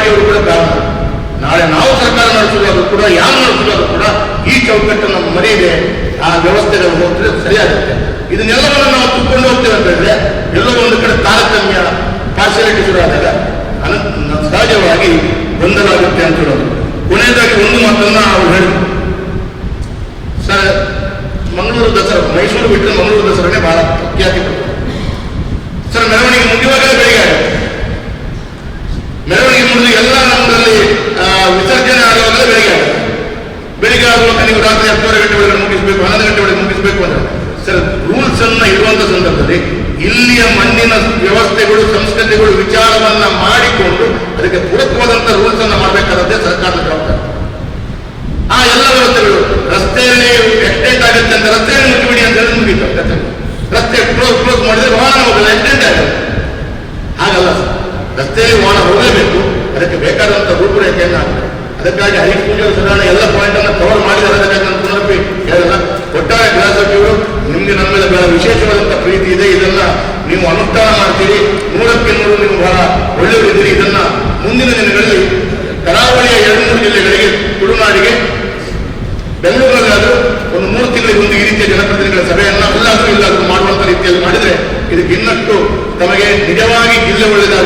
ಪಾರ್ಟಿಯವರು ಕೂಡ ಕಾರಣ. ನಾಳೆ ನಾವು ಸರ್ಕಾರ ನಡೆಸುವಾಗ ಕೂಡ ಯಾರು ನಡೆಸುವಾಗ ಕೂಡ ಈ ಚೌಕಟ್ಟನ್ನು ಮರೆಯದೆ ಆ ವ್ಯವಸ್ಥೆಗಳು ಹೋದ್ರೆ ಸರಿಯಾಗುತ್ತೆ. ಇದನ್ನೆಲ್ಲವನ್ನು ನಾವು ತುಂಬಿಕೊಂಡು ಹೋಗ್ತೇವೆ ಅಂತ ಹೇಳಿದ್ರೆ ಎಲ್ಲೋ ಒಂದು ಕಡೆ ತಾರತಮ್ಯ ಪಾರ್ಶಿಯಾಲಿಟಿ ಶುರು ಆದಾಗ ಸಹಜವಾಗಿ ಗೊಂದಲ ಆಗುತ್ತೆ ಅಂತ ಹೇಳೋದು. ಕೊನೆಯದಾಗಿ ಒಂದು ಮಾತನ್ನ ಅವ್ರು ಹೇಳಿದ್ರು, ಸರ್ ಮಂಗಳೂರು ದಸರಾ, ಮೈಸೂರು ಬಿಟ್ಟರೆ ಮಂಗಳೂರು ದಸರಾನೇ ಬಹಳ ಪ್ರಖ್ಯಾತಿ ಸರ್. ಮೆರವಣಿಗೆ ಮುಗಿಯುವಾಗಲೇ ಬೆಳಿಗ್ಗೆ ಆಗುತ್ತೆ. ಮೆರವಣಿಗೆ ಮುಗಿದು ಎಲ್ಲ ನಮ್ಮಲ್ಲಿ ವಿಸರ್ಜನೆ ಆಗುವಾಗಲೇ ಬೆಳಿಗ್ಗೆ ಆಗುತ್ತೆ. ಬೆಳಿಗ್ಗೆ ಆಗುವಾಗ ನೀವು ರಾತ್ರಿ 10:30 ಗಂಟೆ ಒಳಗಡೆ ಮುಗಿಸ್ಬೇಕು, 11 ಗಂಟೆ ಒಳಗೆ ಮುಗಿಸ್ಬೇಕು ಅಂತ ಸರ್ ರೂಲ್ಸ್ ಅನ್ನ ಇರುವಂತ ಸಂದರ್ಭದಲ್ಲಿ ಇಲ್ಲಿಯ ಮಣ್ಣಿನ ವ್ಯವಸ್ಥೆಗಳು, ಸಂಸ್ಕೃತಿಗಳು ವಿಚಾರವನ್ನ ಮಾಡಿಕೊಂಡು ಅದಕ್ಕೆ ಪೂರಕವಾದಂತಹ ರೂಲ್ಸ್ ಅನ್ನ ಮಾಡಬೇಕಾದದ್ದೇ ಸರ್ಕಾರದ ಜವಾಬ್ದಾರಿ. ಆ ಎಲ್ಲ ವ್ಯವಸ್ಥೆಗಳು ರಸ್ತೆಯಲ್ಲಿ ಎಕ್ಸ್ಟೆಂಡ್ ಆಗುತ್ತೆ ಅಂತ ರಸ್ತೆಯಲ್ಲಿ ಮುಗಿಬಿಡಿ ಅಂತ ಹೇಳಿ ಮುಗಿತು. ರಸ್ತೆ ಕ್ಲೋಸ್ ಮಾಡಿದ್ರೆ ವಾಹನ ಹೋಗಲ್ಲ, ಎಕ್ಸ್ಟೆಂಡ್ ಆಗುತ್ತೆ. ಹಾಗಲ್ಲ ಸರ್, ರಸ್ತೆಯಲ್ಲಿ ವಾಹನ ಹೋಗಲೇಬೇಕು, ಅದಕ್ಕೆ ಬೇಕಾದಂತಹ ರೂಪುರೇಖೆಯನ್ನು ಹಾಕಬೇಕು. ಅದಕ್ಕಾಗಿ ಹೈಸ್ಕೂಲ್ ಸುಧಾರಣೆ ಎಲ್ಲ ಪಾಯಿಂಟ್ ಅನ್ನು ಕವರ್ ಮಾಡಿದರೆ ಅದಕ್ಕೆ ನಾನು ಪುನರಪಿ ಹೇಳಲ್ಲ. ಒಟ್ಟಾರೆ ಗೃಹ ಸಚಿವರು ನಿಮಗೆ ನಮ್ಮ ಮೇಲೆ ಬಹಳ ವಿಶೇಷವಾದಂತಹ ಪ್ರೀತಿ ಇದೆ. ಇದನ್ನ ನೀವು ಅನುಷ್ಠಾನ ಮಾಡ್ತೀರಿ, 100ಕ್ಕೆ 100 ನೀವು ಬಹಳ ಒಳ್ಳೆಯವರಿದ್ದೀರಿ. ಇದನ್ನ ಮುಂದಿನ ದಿನಗಳಲ್ಲಿ ಕರಾವಳಿಯ 2-3 ಜಿಲ್ಲೆಗಳಿಗೆ, ತುಳುನಾಡಿಗೆ, ಬೆಂಗಳೂರಿನಲ್ಲಾದರೂ ಒಂದು 3 ತಿಂಗಳಿಗೆ ಒಂದು ಈ ರೀತಿಯ ಜನಪ್ರತಿನಿಧಿಗಳ ಸಭೆಯನ್ನ ಇಲ್ಲಾದರೂ ಮಾಡುವಂತ ರೀತಿಯಲ್ಲಿ ಮಾಡಿದ್ರೆ ಇದಕ್ಕೆ ಇನ್ನಷ್ಟು ತಮಗೆ ನಿಜವಾಗಿ ಜಿಲ್ಲೆ ಒಳ್ಳೆಯದಾಗಿ